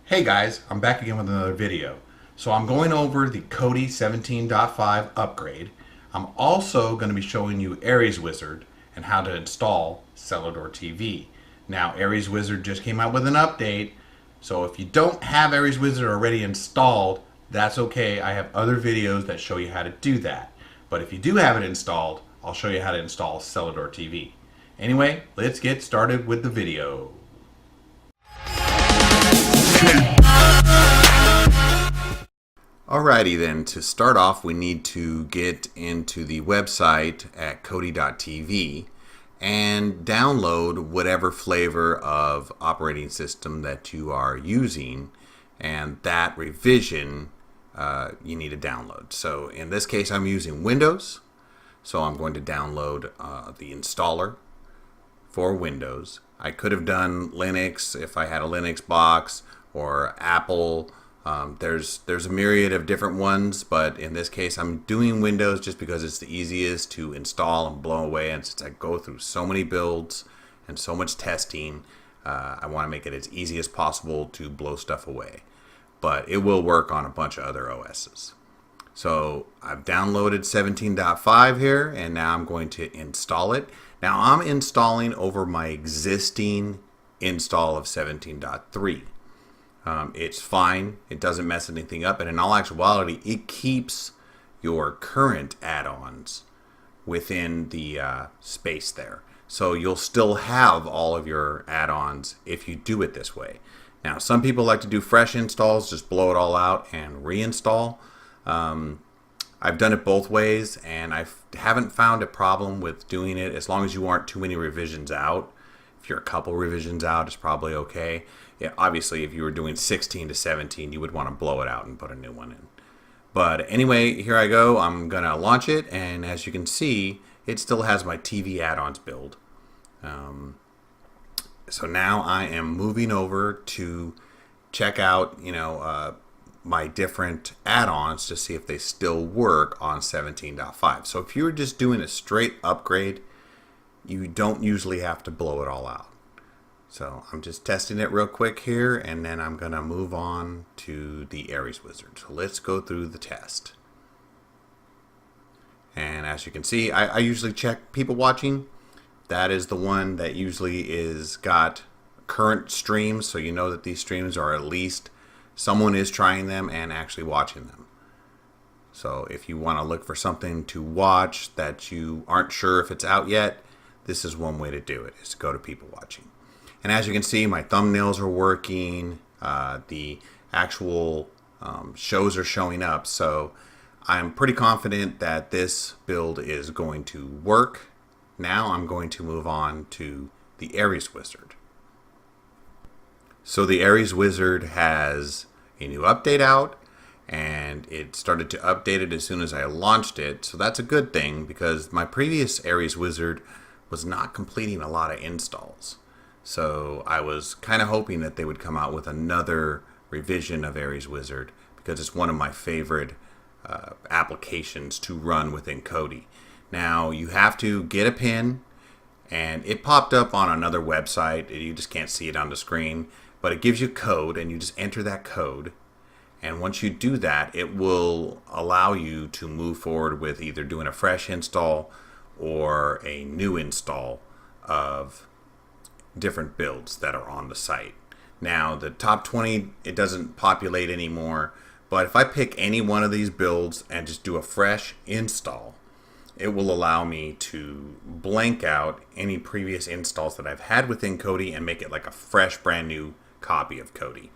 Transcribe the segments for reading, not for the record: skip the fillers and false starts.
Hey guys, I'm back again with another video. So I'm going over the Kodi 17.5 upgrade. I'm also going to be showing you Aries Wizard and how to install Selador TV. Now Aries Wizard just came out with an update, so if you don't have Aries Wizard already installed, that's okay. I have other videos that show you how to do that. But if you do have it installed, I'll show you how to install Selador TV. Anyway, let's get started with the video. Alrighty then, to start off we need to get into the website at Kodi.tv and download whatever flavor of operating system that you are using, and that revision you need to download. So in this case I'm using Windows, so I'm going to download the installer for Windows. I could have done Linux if I had a Linux box, or Apple. There's a myriad of different ones, but in this case I'm doing Windows just because it's the easiest to install and blow away, and since I go through so many builds and so much testing, I want to make it as easy as possible to blow stuff away. But it will work on a bunch of other OSs. So I've downloaded 17.5 here, and now I'm going to install it. Now I'm installing over my existing install of 17.3. It's fine. It doesn't mess anything up, and in all actuality, it keeps your current add-ons within the space there. So you'll still have all of your add-ons if you do it this way. Now, some people like to do fresh installs, just blow it all out and reinstall. I've done it both ways, and I haven't found a problem with doing it as long as you aren't too many revisions out. If you're a couple revisions out, it's probably okay. Yeah, obviously, if you were doing 16 to 17, you would want to blow it out and put a new one in. But anyway, here I go. I'm going to launch it, and as you can see, it still has my TV add-ons build. So now I am moving over to check out, my different add-ons to see if they still work on 17.5. So if you're just doing a straight upgrade, you don't usually have to blow it all out. So I'm just testing it real quick here, and then I'm going to move on to the Aries Wizard. So let's go through the test. And as you can see, I usually check people watching. That is the one that usually is got current streams, so you know that these streams are at least someone is trying them and actually watching them. So if you want to look for something to watch that you aren't sure if it's out yet, this is one way to do it, is to go to people watching. And as you can see, my thumbnails are working, the actual shows are showing up, so I'm pretty confident that this build is going to work. Now I'm going to move on to the Aries Wizard. So the Aries Wizard has a new update out, and it started to update it as soon as I launched it, so that's a good thing because my previous Aries Wizard was not completing a lot of installs. So I was kind of hoping that they would come out with another revision of Aries Wizard because it's one of my favorite applications to run within Kodi. Now you have to get a pin, and it popped up on another website. You just can't see it on the screen, but it gives you code, and you just enter that code. And once you do that, it will allow you to move forward with either doing a fresh install or a new install of different builds that are on the site. Now the top 20, it doesn't populate anymore, but if I pick any one of these builds and just do a fresh install, it will allow me to blank out any previous installs that I've had within Kodi and make it like a fresh brand new copy of Kodi.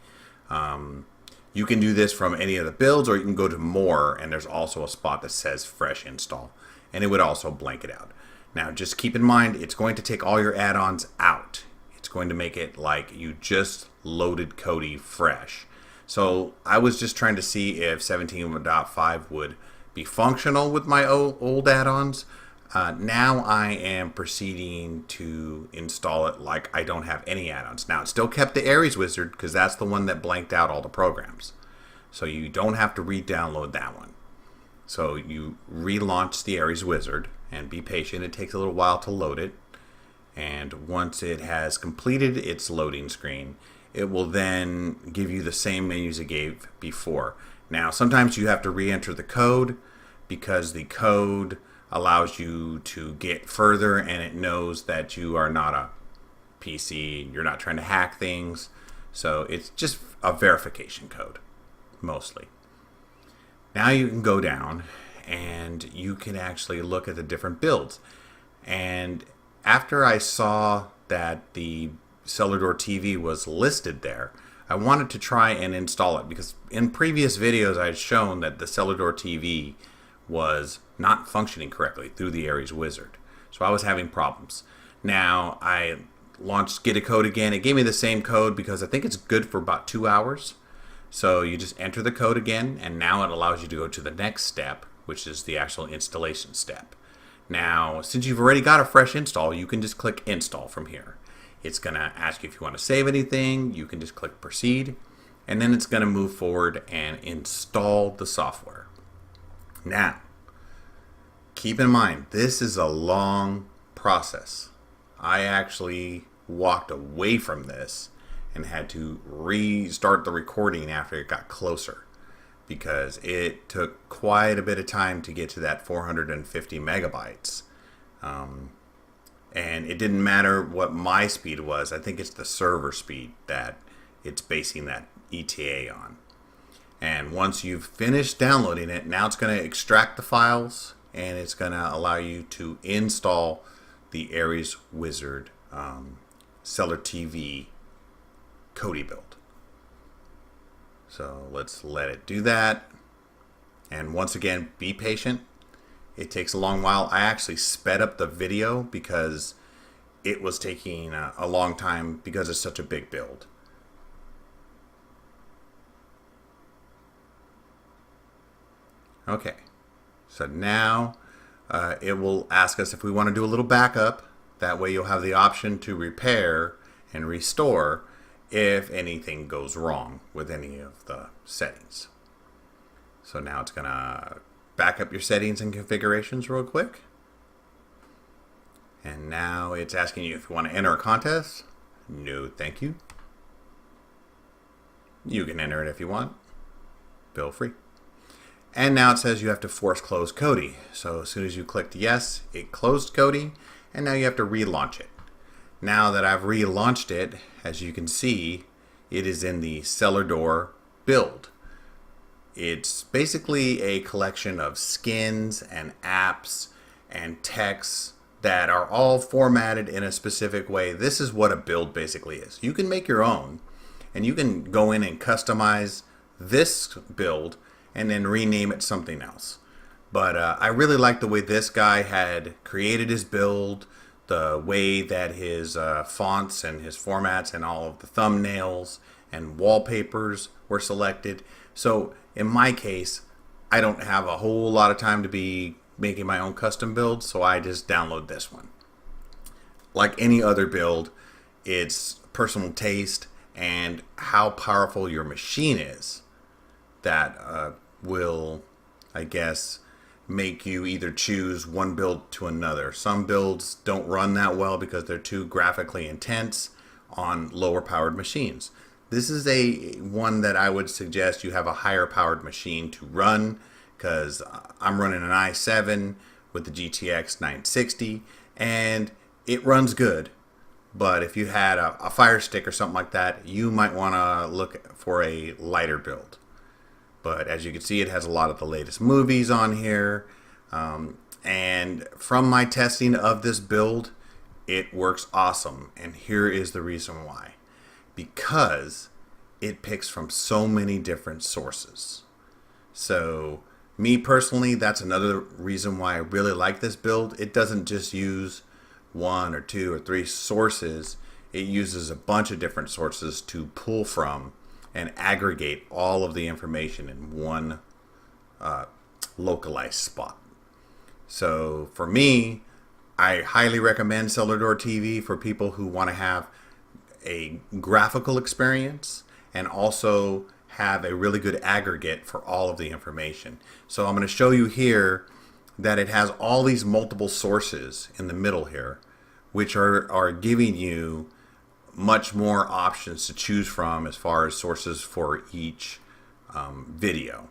You can do this from any of the builds, or you can go to more, and there's also a spot that says fresh install, and it would also blank it out. Now just keep in mind, it's going to take all your add-ons out. It's going to make it like you just loaded Kodi fresh. So I was just trying to see if 17.5 would be functional with my old add-ons. Now I am proceeding to install it like I don't have any add-ons. Now it still kept the Aries Wizard because that's the one that blanked out all the programs. So you don't have to re-download that one. So you relaunch the Aries Wizard and be patient. It takes a little while to load it. And once it has completed its loading screen, it will then give you the same menus it gave before. Now, sometimes you have to re-enter the code because the code allows you to get further, and it knows that you are not a PC, you're not trying to hack things. So it's just a verification code, mostly. Now you can go down and you can actually look at the different builds. And after I saw that the Celador TV was listed there, I wanted to try and install it because in previous videos I had shown that the Celador TV was not functioning correctly through the Aries wizard. So I was having problems. Now I launched Get a Code again. It gave me the same code because I think it's good for about 2 hours. So you just enter the code again, and now it allows you to go to the next step, which is the actual installation step. Now, since you've already got a fresh install, you can just click install from here. It's going to ask you if you want to save anything. You can just click proceed, and then it's going to move forward and install the software. Now, keep in mind, this is a long process. I actually walked away from this and had to restart the recording after it got closer because it took quite a bit of time to get to that 450 megabytes. And it didn't matter what my speed was. I think it's the server speed that it's basing that ETA on. And once you've finished downloading it, now it's going to extract the files and it's going to allow you to install the Aries Wizard Cellar TV Kodi build. So let's let it do that. And once again, be patient. It takes a long while. I actually sped up the video because it was taking a long time because it's such a big build. Okay, so now it will ask us if we want to do a little backup. That way you'll have the option to repair and restore if anything goes wrong with any of the settings. So now it's going to back up your settings and configurations real quick. And now it's asking you if you want to enter a contest. No, thank you. You can enter it if you want. Feel free. And now it says you have to force close Kodi. So as soon as you clicked yes, it closed Kodi, and now you have to relaunch it. Now that I've relaunched it, as you can see, it is in the Celador build. It's basically a collection of skins and apps and texts that are all formatted in a specific way. This is what a build basically is. You can make your own, and you can go in and customize this build and then rename it something else. But I really like the way this guy had created his build, the way that his fonts and his formats and all of the thumbnails and wallpapers were selected. So in my case, I don't have a whole lot of time to be making my own custom build, so I just download this one. Like any other build, it's personal taste and how powerful your machine is that will, I guess, make you either choose one build to another. Some builds don't run that well because they're too graphically intense on lower powered machines. This is one that I would suggest you have a higher powered machine to run, because I'm running an i7 with the GTX 960 and it runs good. But if you had a Fire Stick or something like that, you might want to look for a lighter build. But as you can see, it has a lot of the latest movies on here. And from my testing of this build, it works awesome. And here is the reason why. Because it picks from so many different sources. So me personally, that's another reason why I really like this build. It doesn't just use 1 or 2 or 3 sources. It uses a bunch of different sources to pull from and aggregate all of the information in one localized spot. So for me, I highly recommend Celador TV for people who want to have a graphical experience and also have a really good aggregate for all of the information. So I'm going to show you here that it has all these multiple sources in the middle here, which are giving you much more options to choose from as far as sources for each video.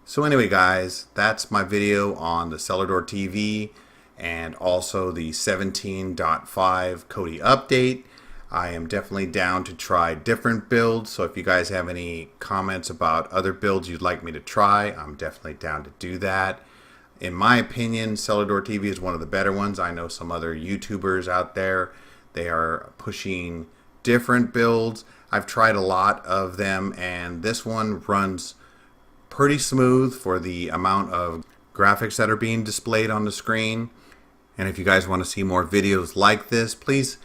So anyway guys, that's my video on the Selador TV and also the 17.5 Kodi update. I am definitely down to try different builds, so if you guys have any comments about other builds you'd like me to try, I'm definitely down to do that. In my opinion, Celador TV is one of the better ones. I know some other YouTubers out there, they are pushing different builds. I've tried a lot of them, and this one runs pretty smooth for the amount of graphics that are being displayed on the screen. And if you guys want to see more videos like this, please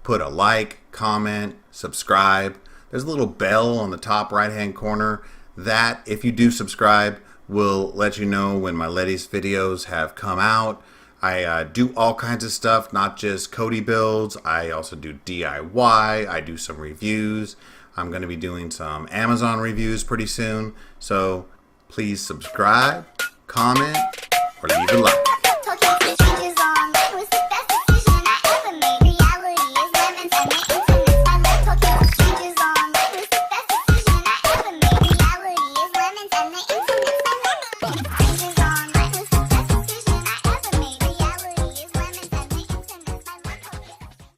put a like, comment, subscribe. There's a little bell on the top right hand corner that, if you do subscribe, will let you know when my latest videos have come out. I do all kinds of stuff, not just Kodi builds. I also do DIY. I do some reviews. I'm going to be doing some Amazon reviews pretty soon. So please subscribe, comment, or leave a like.